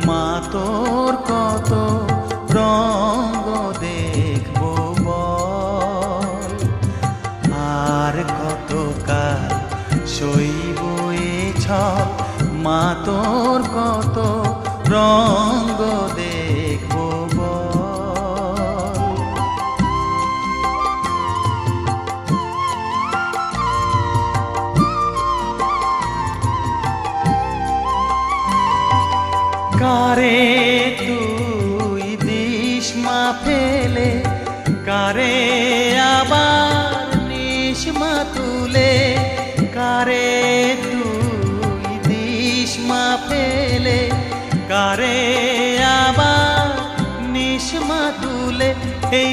মা তোর কত রঙ্গ দেখবো বল, আর কত কাল সইব এ ছল, মা তোর কত রঙ্গ দেখবো বল। কারে তুই দিস মা ফেলে, কারে আবার নিস মা তুলে, কারে তুই দিস মা ফেলে, কারে আবার নিস মা তুলে। এই